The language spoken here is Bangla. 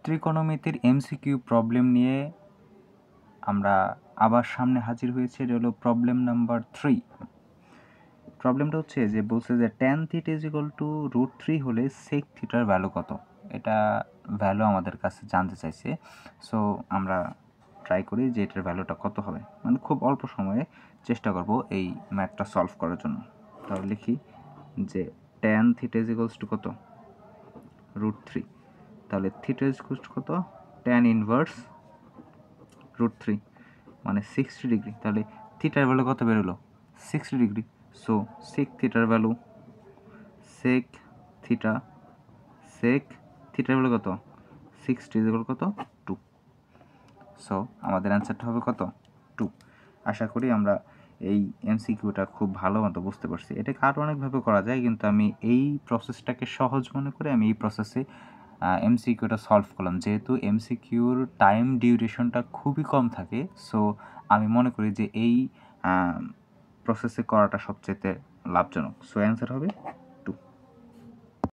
ত্রিকোণমিতির এমসিকিউ প্রবলেম নিয়ে আমরা আবার সামনে হাজির হয়েছে। এটা হলো প্রবলেম নাম্বার 3। প্রবলেমটা হচ্ছে যে বলছে যে tan theta is equal to √3 হলে sec থিটার ভ্যালু কত। এটা ভ্যালু আমাদের কাছে জানতে চাইছে। সো আমরা ট্রাই করি যে এটার ভ্যালুটা কত হবে, মানে খুব অল্প সময়ে চেষ্টা করব এই ম্যাথটা সলভ করার জন্য। তাহলে লিখি যে tan theta is equals to কত, √3। তাহলে থিটা ইজ ইকুয়ালস টু কত, tan ইনভার্স √3 মানে 60 ডিগ্রি। তাহলে থিটার ভ্যালু কত বেরোলো, 60 ডিগ্রি। সো সেক থিটার ভ্যালু, সেক থিটার ভ্যালু কত, 60 ইজ ইকুয়াল কত, 2। সো আমাদের অ্যান্সারটা হবে কত, 2। আশা করি আমরা এই এমসিকিউটা খুব ভালো মতো বুঝতে পারছি। এটাকে আরও অনেকভাবে করা যায়, কিন্তু আমি এই প্রসেসটাকে সহজ মনে করে আমি এই প্রসেসে এমসিকিউটা সলভ করলাম। যেহেতু এমসিকিউর টাইম ডিউরেশনটা খুবই কম থাকে, সো আমি মনে করি যে এই প্রসেসে করাটা সবচেয়ে লাভজনক। সো অ্যান্সার হবে